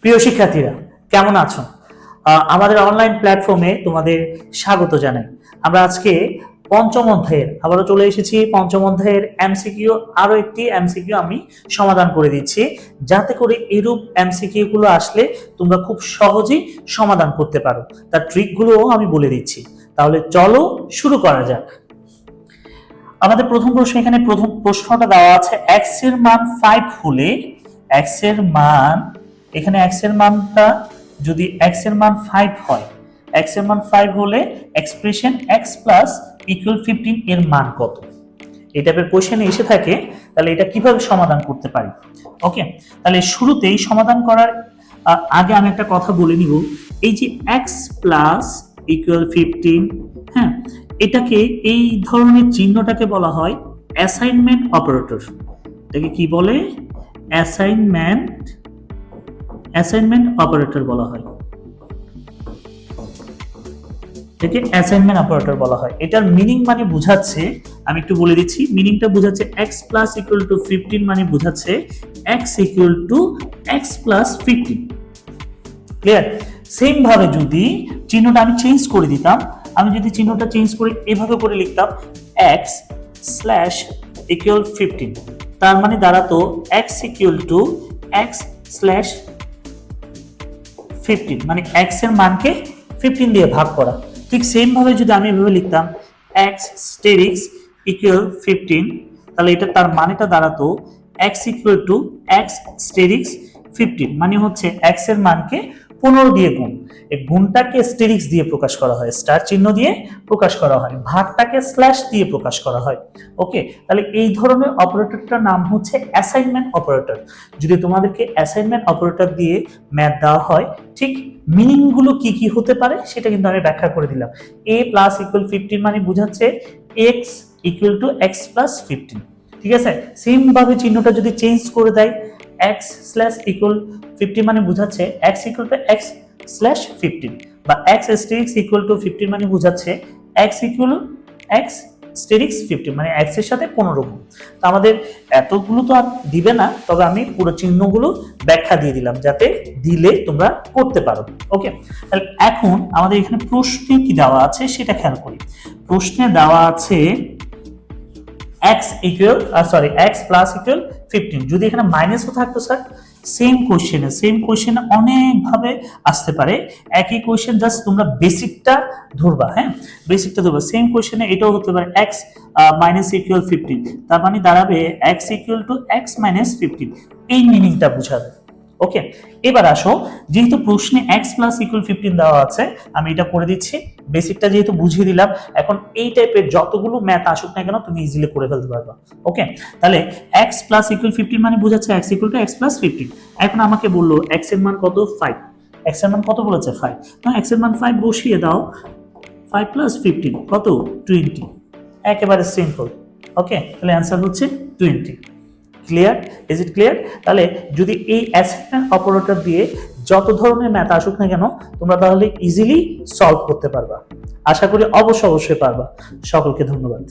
প্রিয় শিক্ষার্থীরা, কেমন আছো? আমাদের অনলাইন প্ল্যাটফর্মে তোমাদের স্বাগত জানাই। আমরা আজকে পঞ্চম অধ্যায়ের আবারও চলে এসেছি। পঞ্চম অধ্যায়ের এমসিকিউ আরো একটি এমসিকিউ আমি সমাধান করে দিচ্ছি, যাতে করে এরূপ এমসিকিউ গুলো আসলে তোমরা খুব সহজেই সমাধান করতে পারো। তার ট্রিকগুলোও আমি বলে দিচ্ছি। তাহলে চলো শুরু করা যাক। আমাদের প্রথম প্রশ্ন, এখানে প্রথম প্রশ্নটা দেওয়া আছে x এর মান 5 হলে x এর মান, এখানে x এর মানটা যদি x এর মান 5 হয়, x এর মান 5 হলে এক্সপ্রেশন x প্লাস ইকুয়াল 15 এর মান কত? এই টাইপের কোশ্চেন এসে থাকে। তাহলে এটা কিভাবে সমাধান করতে পারি? ওকে, তাহলে শুরুতেই সমাধান করার আগে আমি একটা কথা বলে নিব। এই যে x প্লাস ইকুয়াল 15, হ্যাঁ, এটাকে, এই ধরনের চিহ্নটাকে বলা হয় অ্যাসাইনমেন্ট অপারেটর। এটাকে কি বলে? অ্যাসাইনমেন্ট অপারেটর বলা হয়। এটাকে অ্যাসাইনমেন্ট অপারেটর বলা হয়। এটার মিনিং মানে বোঝাচ্ছে, আমি একটু বলে দিচ্ছি, মিনিংটা বোঝাচ্ছে x প্লাস ইকুয়াল টু 15 মানে বোঝাচ্ছে x equal to x plus 15। Clear? Same ভাবে যদি চিহ্নটা আমি চেঞ্জ করে দিতাম, আমি যদি চিহ্নটা চেঞ্জ করে এভাবে করে লিখতাম x স্ল্যাশ ইকুয়াল 15, তার মানে দাঁড়াতো x equal to x slash 15, মানে x এর মানকে 15 দিয়ে ভাগ করা। ঠিক সেম ভাবে যদি আমি এভাবে লিখতাম x স্টেরিক্স ইকুয়াল 15, তাহলে এটা তার মানেটা দাঁড়াতো x ইকুয়াল টু x স্টেরিক্স 15, মানে হচ্ছে x এর মানকে 15 দিয়ে গুণ। এই গুণটাকে স্টেরিক্স দিয়ে প্রকাশ করা হয়, স্টার চিহ্ন দিয়ে প্রকাশ করা হয়, ভাগটাকে স্ল্যাশ দিয়ে প্রকাশ করা হয়। ওকে, তাহলে এই ধরনের অপারেটরটার নাম হচ্ছে অ্যাসাইনমেন্ট অপারেটর। যদি তোমাদেরকে অ্যাসাইনমেন্ট অপারেটর দিয়ে ম্যাথ দেওয়া হয়, ঠিক মিনিং গুলো কি কি হতে পারে সেটা কিন্তু আমি ব্যাখ্যা করে দিলাম। a প্লাস ইকুয়াল 15 মানে বোঝাচ্ছে x equal to x plus 15। ঠিক আছে, সেম ভাবে চিহ্নটা যদি চেঞ্জ করে দেয়, x স্ল্যাশ ইকুয়াল 15 মানে বোঝাচ্ছে x equal to x slash 15, বা x স্টেরিক্স ইকুয়াল টু 15 মানে বোঝাচ্ছে x ইকুয়াল x স্টেরিক্স 15, মানে x এর সাথে 15 গুণ। তো আমাদের এতগুলো তো আর দিবে না, তবে আমি পুরো চিহ্নগুলো ব্যাখ্যা দিয়ে দিলাম যাতে দিলে তোমরা করতে পারো। ওকে, তাহলে এখন আমাদের এখানে প্রশ্নে কি দেওয়া আছে সেটা খেয়াল করি। প্রশ্নে দেওয়া আছে x equal x plus equal 15। যদি এখানে মাইনাসও থাকতো স্যার, সেম কোশ্চেনে অনেক ভাবে আসতে পারে। একই কোশ্চেন, জাস্ট তোমরা বেসিকটা ধরবা। হ্যাঁ, বেসিকটা ধরবা। সেম কোশ্চেনে এটাও হতে পারে x মাইনাস ইকুয়াল 15, তার মানে দাঁড়াবে x equal to x minus 15। এই মিনিংটা বোঝাবে। ওকে, এবার আসো, যেহেতু প্রশ্নে x প্লাস ইকুয়াল 15 দেওয়া আছে, আমি এটা করে দিচ্ছি। বেসিকটা যেহেতু বুঝিয়ে দিলাম, এখন এই টাইপের যতগুলো ম্যাথ আসুক না কেন তুমি ইজিলি করে ফেলতে পারবা। ওকে, তাহলে x প্লাস ইকুয়াল 15 মানে বোঝাচ্ছে x equal to x plus 15। এখন আমাকে বললো x এর মান কত? 5। x এর মান কত বলেছে? 5। তো x এর মান 5 বসিয়ে দাও। 5 প্লাস 15 কত? 20। একেবারে সিম্পল। ওকে, তাহলে অ্যান্সার হচ্ছে 20। ক্লিয়ার? Is it clear? তাহলে যদি এই অ্যাসাইনমেন্ট অপারেটর দিয়ে যত ধরনের ম্যাথ আসুক না কেন, তোমরা তাহলে ইজিলি সলভ করতে পারবা। আশা করি অবশ্যই পারবা। সকলকে ধন্যবাদ।